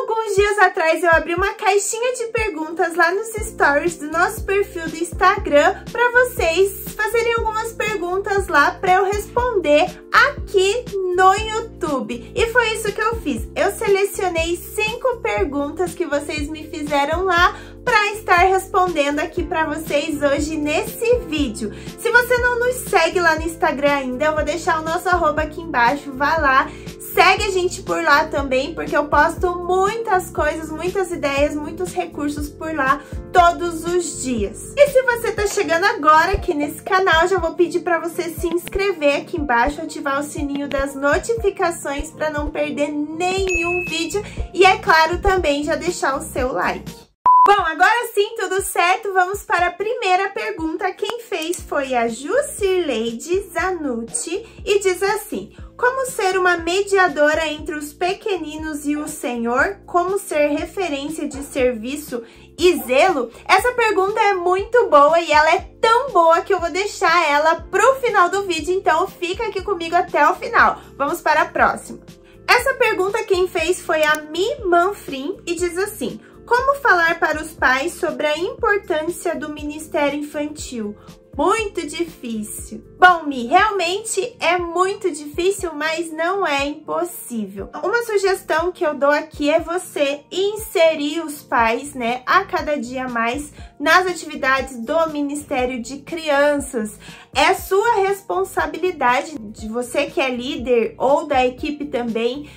alguns dias atrás eu abri uma caixinha de perguntas lá nos stories do nosso perfil do Instagram para vocês fazerem algumas perguntas lá para eu responder aqui no YouTube. E foi isso que eu fiz. Eu selecionei 5 perguntas que vocês me fizeram lá para estar respondendo aqui para vocês hoje nesse vídeo. Se você não nos segue lá no Instagram ainda, eu vou deixar o nosso arroba aqui embaixo, vá lá. Segue a gente por lá também, porque eu posto muitas coisas, muitas ideias, muitos recursos por lá todos os dias. E se você tá chegando agora aqui nesse canal, já vou pedir para você se inscrever aqui embaixo, ativar o sininho das notificações para não perder nenhum vídeo e, é claro, também já deixar o seu like. Bom, agora sim, tudo certo, vamos para a primeira pergunta. Quem fez foi a Jusileide Zanucci e diz assim: como ser uma mediadora entre os pequeninos e o Senhor? Como ser referência de serviço e zelo? Essa pergunta é muito boa e ela é tão boa que eu vou deixar ela pro final do vídeo, então fica aqui comigo até o final. Vamos para a próxima. Essa pergunta quem fez foi a Mi Manfrim e diz assim: como falar para os pais sobre a importância do ministério infantil? Muito difícil. Bom, Mi, realmente é muito difícil, mas não é impossível. Uma sugestão que eu dou aqui é você inserir os pais, né, a cada dia mais nas atividades do Ministério de Crianças. É sua responsabilidade, de você que é líder ou da equipe também,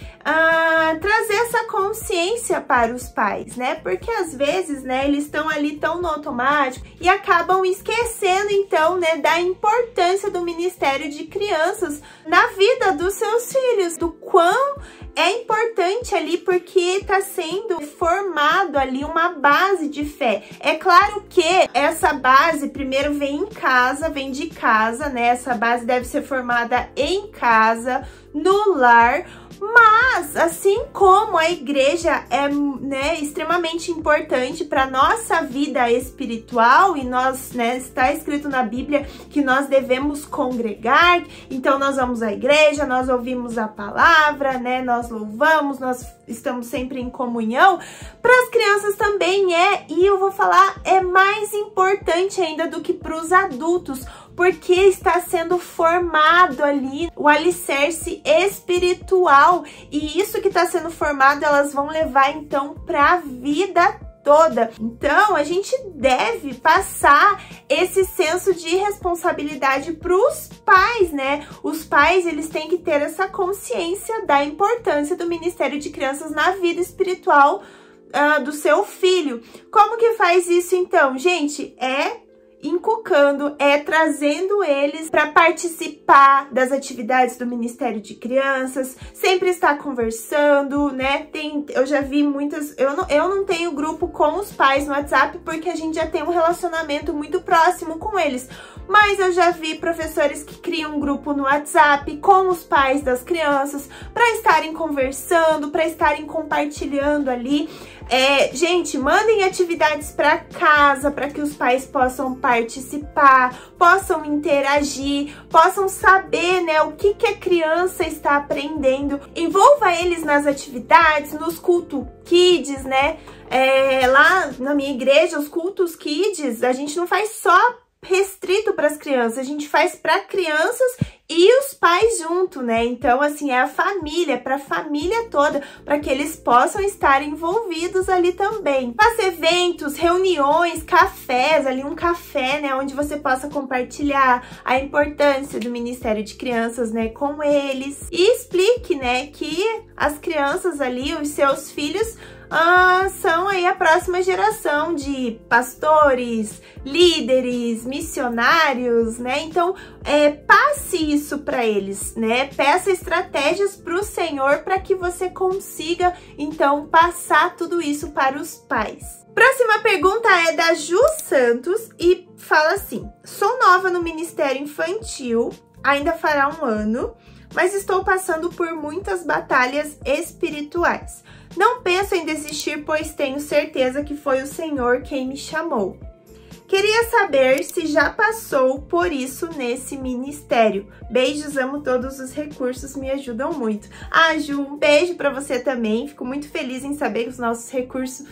trazer essa consciência para os pais, né? Porque às vezes, né, eles estão ali tão no automático e acabam esquecendo, então, né, da importância do Ministério de Crianças na vida dos seus filhos, do quão é importante ali, porque está sendo formado ali uma base de fé. É claro que essa base primeiro vem em casa, vem de casa, né? Essa base deve ser formada em casa, no lar. Mas, assim como a igreja é, né, extremamente importante para nossa vida espiritual, e nós, né, está escrito na Bíblia que nós devemos congregar, então nós vamos à igreja, nós ouvimos a palavra, né, nós louvamos, nós estamos sempre em comunhão. Para as crianças também e eu vou falar, é mais importante ainda do que para os adultos, porque está sendo formado ali o alicerce espiritual, e isso que está sendo formado elas vão levar então para a vida toda. Então a gente deve passar esse senso de responsabilidade para os pais, né? Os pais, eles têm que ter essa consciência da importância do Ministério de Crianças na vida espiritual do seu filho. Como que faz isso então, gente? Inculcando, trazendo eles para participar das atividades do Ministério de Crianças, sempre estar conversando, né? Eu já vi muitas, eu não tenho grupo com os pais no WhatsApp porque a gente já tem um relacionamento muito próximo com eles, mas eu já vi professores que criam um grupo no WhatsApp com os pais das crianças para estarem conversando, para estarem compartilhando ali. Gente, mandem atividades para casa para que os pais possam participar, possam interagir, possam saber, né, o que a criança está aprendendo. Envolva eles nas atividades, nos cultos kids, né? Lá na minha igreja, os cultos kids, a gente não faz só restrito para as crianças, a gente faz para crianças e os pais junto, né? Então, assim, é a família, para a família toda, para que eles possam estar envolvidos ali também. Faça eventos, reuniões, cafés, ali um café, né? Onde você possa compartilhar a importância do Ministério de Crianças, né? Com eles. E explique, né? Que as crianças ali, os seus filhos, são aí a próxima geração de pastores, líderes, missionários, né? Então, passe isso para eles, né? Peça estratégias para o Senhor para que você consiga, então, passar tudo isso para os pais. Próxima pergunta é da Ju Santos e fala assim: sou nova no Ministério Infantil, ainda fará um ano, mas estou passando por muitas batalhas espirituais. Não penso em desistir, pois tenho certeza que foi o Senhor quem me chamou. Queria saber se já passou por isso nesse ministério. Beijos, amo todos os recursos, me ajudam muito. Ah, Ju, um beijo pra você também. Fico muito feliz em saber que os nossos recursos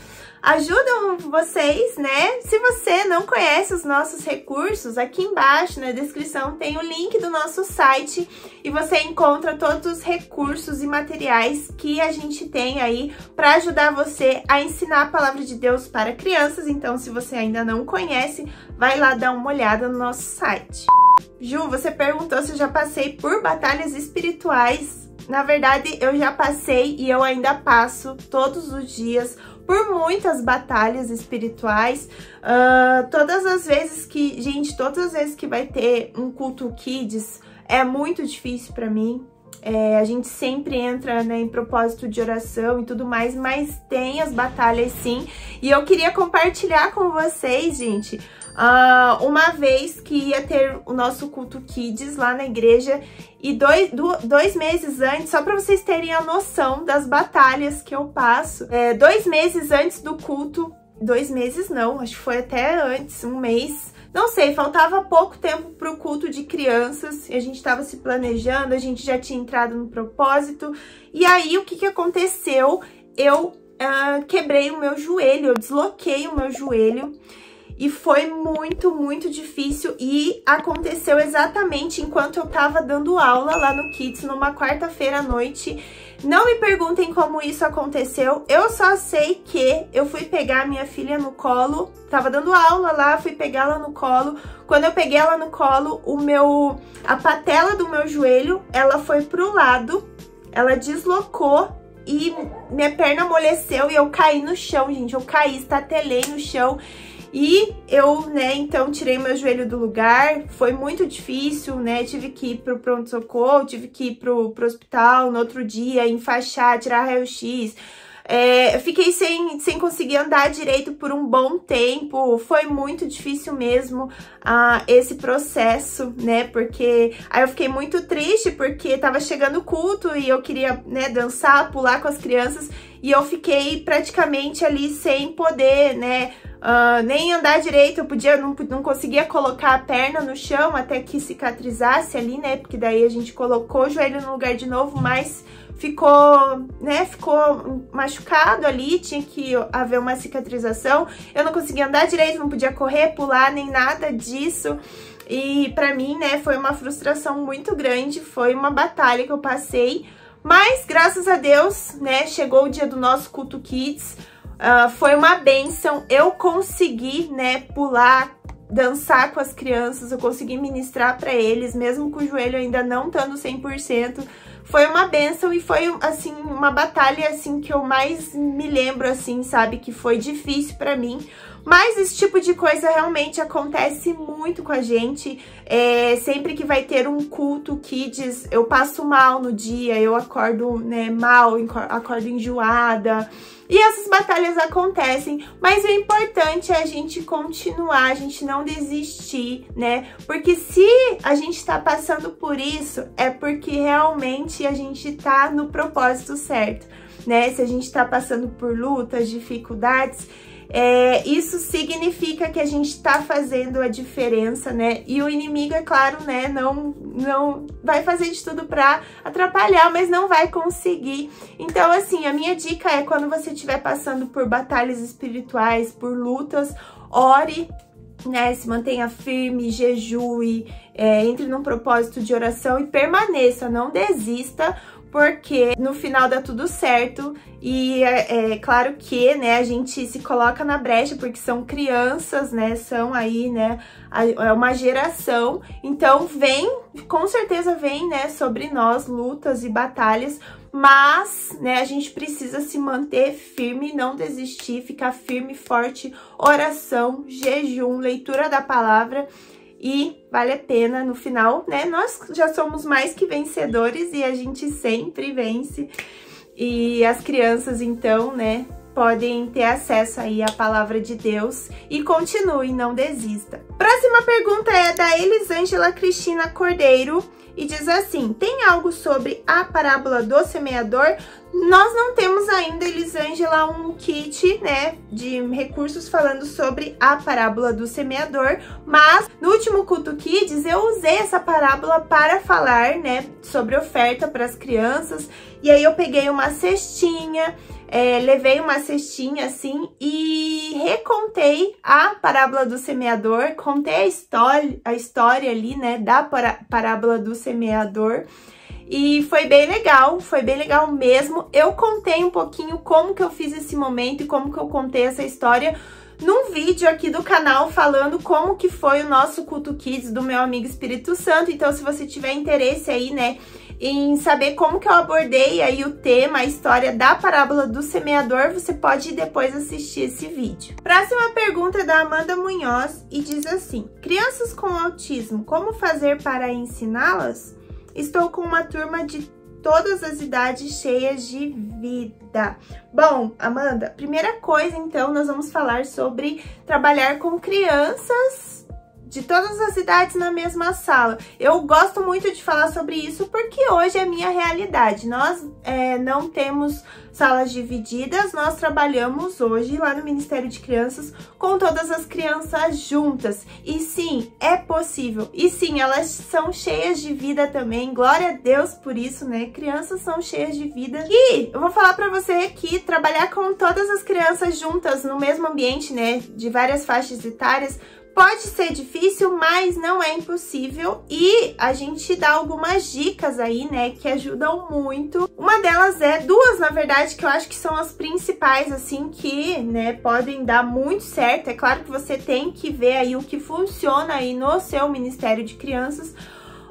ajudam vocês, né? Se você não conhece os nossos recursos, aqui embaixo na descrição tem o link do nosso site e você encontra todos os recursos e materiais que a gente tem aí para ajudar você a ensinar a palavra de Deus para crianças. Então, se você ainda não conhece, vai lá dar uma olhada no nosso site. Ju, você perguntou se eu já passei por batalhas espirituais. Na verdade, eu já passei e eu ainda passo todos os dias por muitas batalhas espirituais. Todas as vezes que vai ter um culto kids, é muito difícil pra mim. A gente sempre entra, né, em propósito de oração e tudo mais, mas tem as batalhas sim. E eu queria compartilhar com vocês, gente, uma vez que ia ter o nosso culto kids lá na igreja e dois meses antes, só para vocês terem a noção das batalhas que eu passo, 2 meses antes do culto, 2 meses não, acho que foi até antes, 1 mês, não sei, faltava pouco tempo para o culto de crianças, e a gente estava se planejando, a gente já tinha entrado no propósito, e aí o que que aconteceu? Eu quebrei o meu joelho, eu desloquei o meu joelho, e foi muito, muito difícil e aconteceu exatamente enquanto eu tava dando aula lá no Kids, numa quarta-feira à noite. Não me perguntem como isso aconteceu, eu só sei que eu fui pegar minha filha no colo, tava dando aula lá, fui pegá-la no colo. Quando eu peguei ela no colo, a patela do meu joelho, ela foi pro lado, ela deslocou e minha perna amoleceu e eu caí no chão, gente, eu caí, estatelei no chão. E eu, né, então tirei meu joelho do lugar, foi muito difícil, né, tive que ir pro pronto-socorro, tive que ir pro hospital no outro dia, enfaixar, tirar raio-x. Eu fiquei sem conseguir andar direito por um bom tempo, foi muito difícil mesmo esse processo, né, porque aí eu fiquei muito triste porque tava chegando o culto e eu queria, né, dançar, pular com as crianças e eu fiquei praticamente ali sem poder, né, nem andar direito, eu não conseguia colocar a perna no chão até que cicatrizasse ali, né, porque daí a gente colocou o joelho no lugar de novo, mas ficou machucado ali, tinha que haver uma cicatrização. Eu não conseguia andar direito, não podia correr, pular, nem nada disso. E pra mim, né, foi uma frustração muito grande, foi uma batalha que eu passei. Mas, graças a Deus, né, chegou o dia do nosso culto kids, foi uma bênção, eu consegui, né, pular, dançar com as crianças, eu consegui ministrar pra eles, mesmo com o joelho ainda não estando 100%. Foi uma bênção e foi, assim, uma batalha, assim, que eu mais me lembro, assim, sabe? Que foi difícil pra mim. Mas esse tipo de coisa realmente acontece muito com a gente. Sempre que vai ter um culto kids, eu passo mal no dia, eu acordo, né, mal, acordo enjoada. E essas batalhas acontecem, mas o importante é a gente continuar, a gente não desistir, né? Porque se a gente tá passando por isso, é porque realmente a gente tá no propósito certo, né? Se a gente tá passando por lutas, dificuldades, isso significa que a gente tá fazendo a diferença, né? E o inimigo, é claro, né, não vai fazer de tudo pra atrapalhar, mas não vai conseguir. Então, assim, a minha dica é, quando você estiver passando por batalhas espirituais, por lutas, ore, né, se mantenha firme, jejue, entre num propósito de oração e permaneça, não desista, porque no final dá tudo certo. E é claro que, né, a gente se coloca na brecha, porque são crianças, né, são aí, né, é uma geração, então com certeza vem, né, sobre nós lutas e batalhas, mas, né, a gente precisa se manter firme, não desistir, ficar firme, forte, oração, jejum, leitura da palavra. E vale a pena no final, né? Nós já somos mais que vencedores e a gente sempre vence. E as crianças, então, né, podem ter acesso aí à palavra de Deus. E continue, não desista. Próxima pergunta é da Elisângela Cristina Cordeiro. E diz assim: tem algo sobre a parábola do semeador? Nós não temos ainda, Elisângela, um kit, né, de recursos falando sobre a parábola do semeador, mas no último Culto Kids eu usei essa parábola para falar, né, sobre oferta para as crianças, e aí eu peguei uma cestinha, levei uma cestinha assim e recontei a parábola do semeador, contei a história ali, né, da parábola do semeador. E foi bem legal mesmo. Eu contei um pouquinho como que eu fiz esse momento e como que eu contei essa história num vídeo aqui do canal falando como que foi o nosso Culto Kids do meu amigo Espírito Santo. Então, se você tiver interesse aí, né, em saber como que eu abordei aí o tema, a história da parábola do semeador, você pode depois assistir esse vídeo. Próxima pergunta é da Amanda Munhoz e diz assim: crianças com autismo, como fazer para ensiná-las? Estou com uma turma de todas as idades cheias de vida. Bom, Amanda, primeira coisa, então, nós vamos falar sobre trabalhar com crianças de todas as idades na mesma sala. Eu gosto muito de falar sobre isso porque hoje é a minha realidade. Nós não temos salas divididas, nós trabalhamos hoje lá no Ministério de Crianças com todas as crianças juntas. E sim, é possível. E sim, elas são cheias de vida também. Glória a Deus por isso, né? Crianças são cheias de vida. E eu vou falar pra você que trabalhar com todas as crianças juntas no mesmo ambiente, né? De várias faixas etárias, pode ser difícil, mas não é impossível, e a gente dá algumas dicas aí, né, que ajudam muito. Uma delas duas, na verdade, que eu acho que são as principais, assim, que, né, podem dar muito certo. É claro que você tem que ver aí o que funciona aí no seu Ministério de Crianças.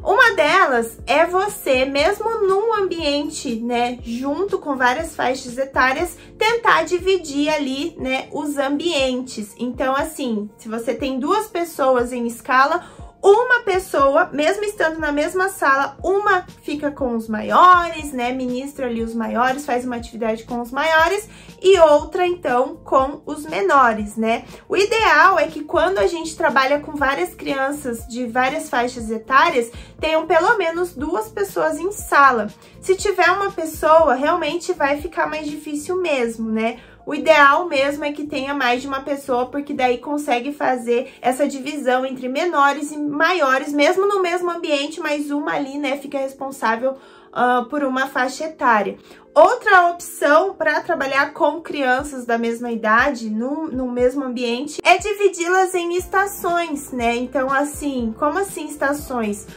Uma delas é você, mesmo num ambiente, né, junto com várias faixas etárias, tentar dividir ali, né, os ambientes. Então, assim, se você tem duas pessoas em escala, uma pessoa, mesmo estando na mesma sala, uma fica com os maiores, né, ministra ali os maiores, faz uma atividade com os maiores, e outra, então, com os menores, né? O ideal é que quando a gente trabalha com várias crianças de várias faixas etárias, tenham pelo menos duas pessoas em sala. Se tiver uma pessoa, realmente vai ficar mais difícil mesmo, né? O ideal mesmo é que tenha mais de uma pessoa, porque daí consegue fazer essa divisão entre menores e maiores, mesmo no mesmo ambiente, mas uma ali, né, fica responsável por uma faixa etária. Outra opção para trabalhar com crianças da mesma idade, no mesmo ambiente, é dividi-las em estações, né? Então, assim, como assim estações?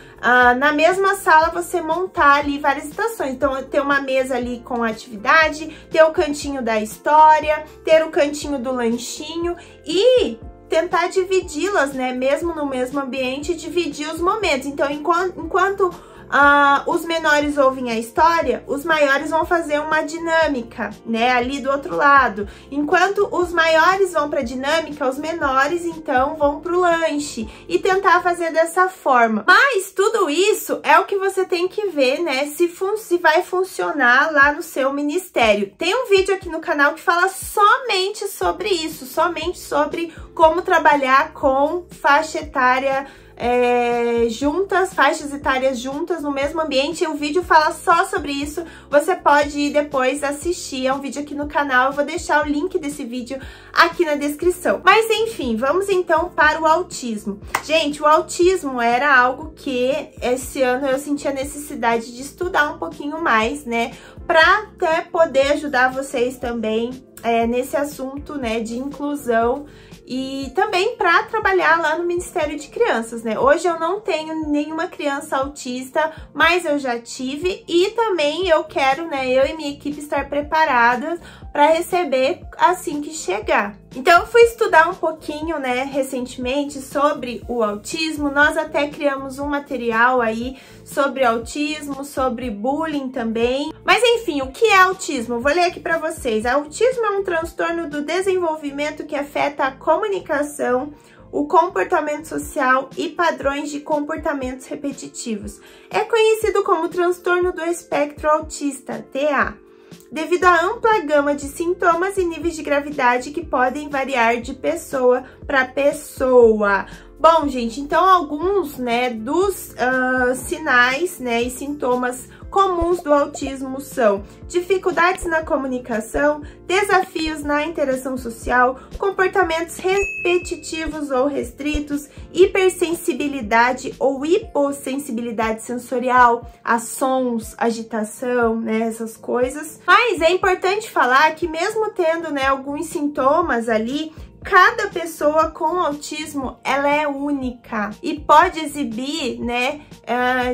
Na mesma sala você montar ali várias estações. Então, ter uma mesa ali com atividade, ter o cantinho da história, ter o cantinho do lanchinho e tentar dividi-las, né? Mesmo no mesmo ambiente, dividir os momentos. Então, enquanto os menores ouvem a história, os maiores vão fazer uma dinâmica, né, ali do outro lado. Enquanto os maiores vão para a dinâmica, os menores, então, vão para o lanche e tentar fazer dessa forma. Mas tudo isso é o que você tem que ver, né, se vai funcionar lá no seu ministério. Tem um vídeo aqui no canal que fala somente sobre isso, somente sobre como trabalhar com faixa etária juntas, faixas etárias juntas no mesmo ambiente. O vídeo fala só sobre isso, você pode ir depois assistir, é um vídeo aqui no canal, eu vou deixar o link desse vídeo aqui na descrição. Mas enfim, vamos então para o autismo. Gente, o autismo era algo que esse ano eu senti a necessidade de estudar um pouquinho mais, né, para até poder ajudar vocês também nesse assunto, né, de inclusão. E também para trabalhar lá no Ministério de Crianças, né? Hoje eu não tenho nenhuma criança autista, mas eu já tive, e também eu quero, né, eu e minha equipe estar preparadas para receber assim que chegar. Então eu fui estudar um pouquinho, né, recentemente sobre o autismo. Nós até criamos um material aí sobre autismo, sobre bullying também. Mas enfim, o que é autismo? Vou ler aqui para vocês. Autismo é um transtorno do desenvolvimento que afeta a comunicação, o comportamento social e padrões de comportamentos repetitivos. É conhecido como transtorno do espectro autista, TA, devido à ampla gama de sintomas e níveis de gravidade que podem variar de pessoa para pessoa. Bom, gente, então alguns, né, dos sinais, né, e sintomas comuns do autismo são dificuldades na comunicação, desafios na interação social, comportamentos repetitivos ou restritos, hipersensibilidade ou hipossensibilidade sensorial, a sons, agitação, né, essas coisas. Mas é importante falar que mesmo tendo, né, alguns sintomas ali, cada pessoa com autismo, ela é única e pode exibir, né,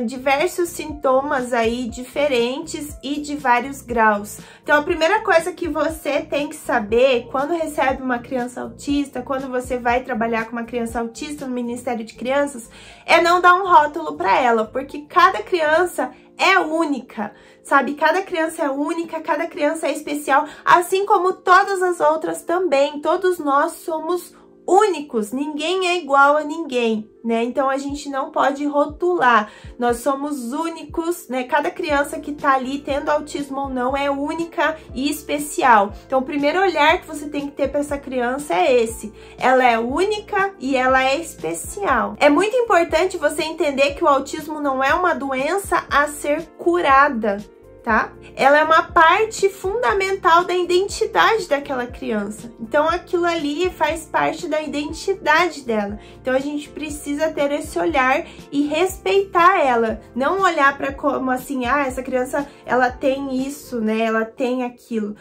diversos sintomas aí diferentes e de vários graus. Então, a primeira coisa que você tem que saber quando recebe uma criança autista, quando você vai trabalhar com uma criança autista no Ministério de Crianças, é não dar um rótulo para ela, porque cada criança é única, sabe? Cada criança é única, cada criança é especial, assim como todas as outras também. Todos nós somos únicos, ninguém é igual a ninguém, né? Então a gente não pode rotular, nós somos únicos, né? Cada criança que tá ali, tendo autismo ou não, é única e especial. Então o primeiro olhar que você tem que ter para essa criança é esse: ela é única e ela é especial. É muito importante você entender que o autismo não é uma doença a ser curada, tá? Ela é uma parte fundamental da identidade daquela criança. Então aquilo ali faz parte da identidade dela. Então a gente precisa ter esse olhar e respeitar ela, não olhar para como assim, ah, essa criança ela tem isso, né? Ela tem aquilo.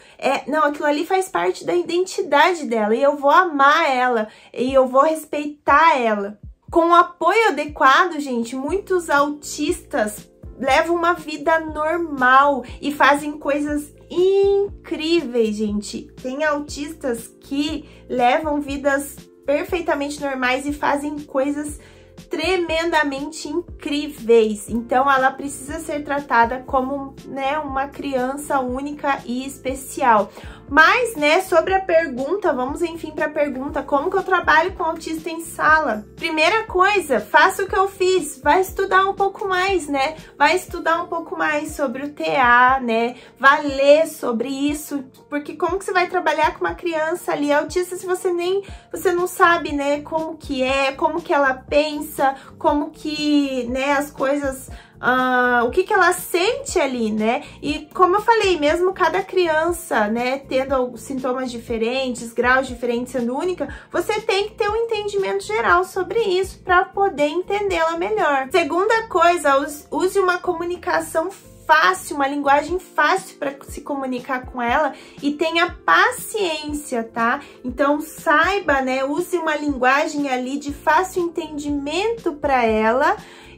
Não, aquilo ali faz parte da identidade dela e eu vou amar ela e eu vou respeitar ela. Com o apoio adequado, gente, muitos autistas levam uma vida normal e fazem coisas incríveis, gente. Tem autistas que levam vidas perfeitamente normais e fazem coisas tremendamente incríveis. Então ela precisa ser tratada como, né, uma criança única e especial. Mas, né, sobre a pergunta, vamos enfim para a pergunta: como que eu trabalho com autista em sala? Primeira coisa, faça o que eu fiz, vai estudar um pouco mais, né? Vai estudar um pouco mais sobre o TA, né? Vai ler sobre isso, porque como que você vai trabalhar com uma criança ali autista se você não sabe, né, como que ela pensa, como que, né, as coisas, o que ela sente ali, né? E como eu falei, mesmo cada criança, né, tendo sintomas diferentes, graus diferentes, sendo única, você tem que ter um entendimento geral sobre isso para poder entendê-la melhor. Segunda coisa, use uma comunicação fácil, uma linguagem fácil para se comunicar com ela e tenha paciência, tá? Então saiba, né, use uma linguagem ali de fácil entendimento para ela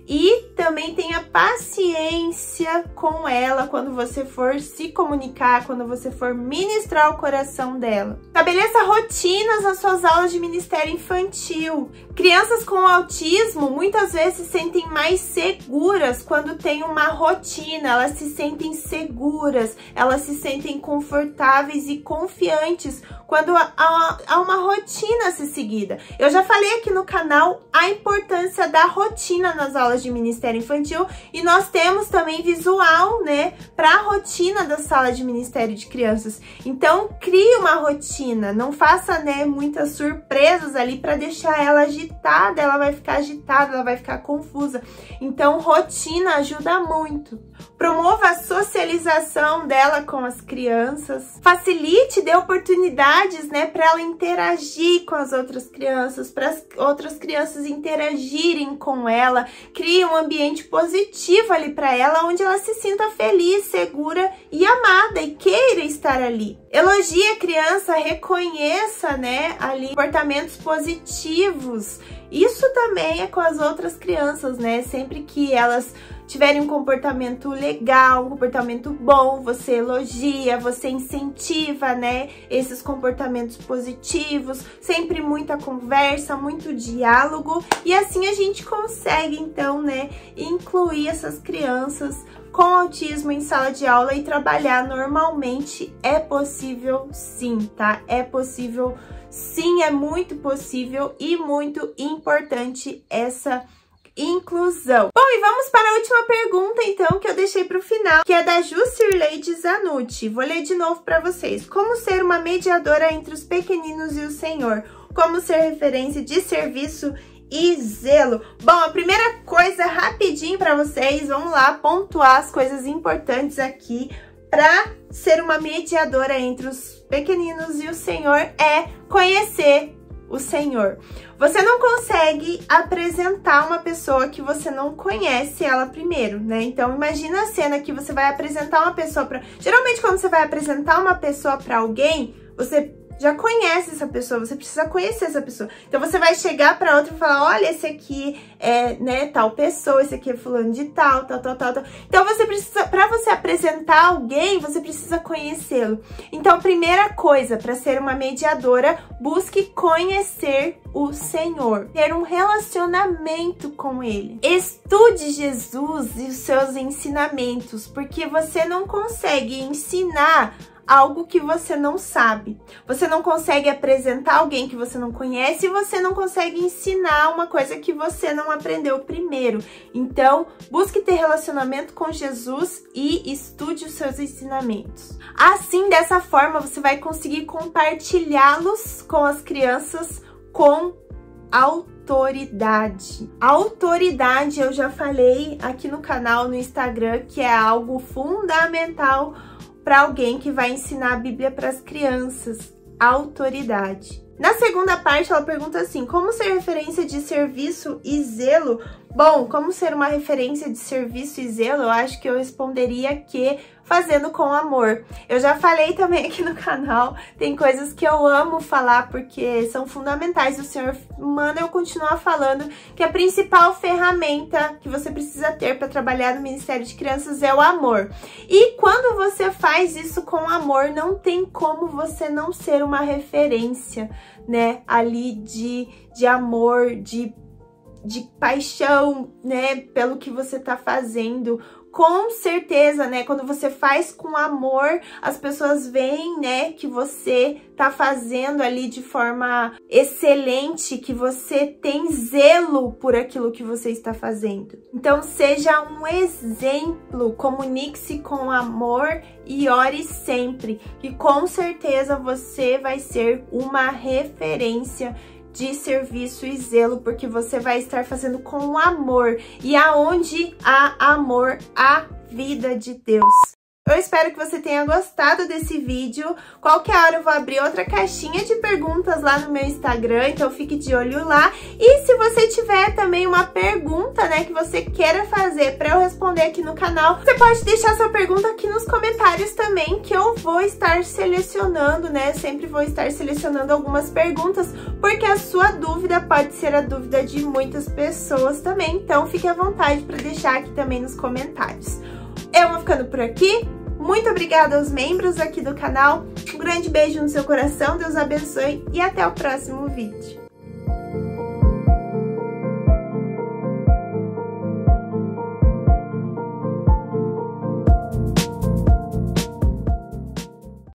e também tenha paciência com ela quando você for se comunicar, quando você for ministrar o coração dela. Estabeleça rotinas nas suas aulas de ministério infantil. Crianças com autismo muitas vezes se sentem mais seguras quando tem uma rotina, elas se sentem seguras, elas se sentem confortáveis e confiantes quando há uma rotina a ser seguida. Eu já falei aqui no canal a importância da rotina nas aulas de ministério infantil e nós temos também visual, né, para a rotina da sala de ministério de crianças. Então crie uma rotina, não faça, né, muitas surpresas ali para deixar ela agitada, ela vai ficar agitada, ela vai ficar confusa. Então rotina ajuda muito. Promova a socialização dela com as crianças, facilite, dê oportunidades, né, para ela interagir com as outras crianças, para as outras crianças interagirem com ela, crie um ambiente positivo ali para ela, onde ela se sinta feliz, segura e amada e queira estar ali. Elogie a criança, reconheça, né, ali comportamentos positivos. Isso também é com as outras crianças, né? Sempre que elas tiverem um comportamento legal, um comportamento bom, você elogia, você incentiva, né, esses comportamentos positivos, sempre muita conversa, muito diálogo, e assim a gente consegue, então, né, incluir essas crianças com autismo em sala de aula e trabalhar normalmente. É possível sim, tá? É possível sim, é muito possível e muito importante essa inclusão. Bom, e vamos para a última pergunta, então, que eu deixei para o final, que é da Jucirleide Zanucci. Vou ler de novo para vocês. Como ser uma mediadora entre os pequeninos e o Senhor? Como ser referência de serviço e zelo. Bom, a primeira coisa, rapidinho para vocês, vamos lá pontuar as coisas importantes aqui para ser uma mediadora entre os pequeninos e o Senhor é conhecer o Senhor. Você não consegue apresentar uma pessoa que você não conhece ela primeiro, né? Então imagina a cena que você vai apresentar uma pessoa para... Geralmente quando você vai apresentar uma pessoa para alguém, você já conhece essa pessoa, você precisa conhecer essa pessoa. Então você vai chegar para outra e falar, olha, esse aqui é, né, tal pessoa, esse aqui é fulano de tal. Então você precisa, para você apresentar alguém, você precisa conhecê-lo. Então, primeira coisa, para ser uma mediadora, busque conhecer o Senhor, ter um relacionamento com Ele. Estude Jesus e os seus ensinamentos, porque você não consegue ensinar algo que você não sabe. Você não consegue apresentar alguém que você não conhece e você não consegue ensinar uma coisa que você não aprendeu primeiro. Então, busque ter relacionamento com Jesus e estude os seus ensinamentos. Assim, dessa forma, você vai conseguir compartilhá-los com as crianças com autoridade. Autoridade, eu já falei aqui no canal, no Instagram, que é algo fundamental para alguém que vai ensinar a Bíblia para as crianças. Autoridade. Na segunda parte, ela pergunta assim, como ser referência de serviço e zelo? Bom, como ser uma referência de serviço e zelo, eu acho que eu responderia que fazendo com amor. Eu já falei também aqui no canal, tem coisas que eu amo falar porque são fundamentais. O Senhor manda eu continuar falando que a principal ferramenta que você precisa ter para trabalhar no Ministério de Crianças é o amor. E quando você faz isso com amor, não tem como você não ser uma referência, né, ali de amor, de paixão, né, pelo que você tá fazendo. Com certeza, né, quando você faz com amor, as pessoas veem, né, que você tá fazendo ali de forma excelente, que você tem zelo por aquilo que você está fazendo. Então, seja um exemplo, comunique-se com amor e ore sempre, que com certeza você vai ser uma referência de serviço e zelo, porque você vai estar fazendo com amor. E aonde há amor, há vida de Deus. Eu espero que você tenha gostado desse vídeo. Qualquer hora eu vou abrir outra caixinha de perguntas lá no meu Instagram, então fique de olho lá. E se você tiver também uma pergunta, né, que você queira fazer para eu responder aqui no canal, você pode deixar sua pergunta aqui nos comentários também, que eu vou estar selecionando, né, sempre vou estar selecionando algumas perguntas, porque a sua dúvida pode ser a dúvida de muitas pessoas também, então fique à vontade para deixar aqui também nos comentários. Eu vou ficando por aqui. Muito obrigada aos membros aqui do canal. Um grande beijo no seu coração, Deus abençoe e até o próximo vídeo.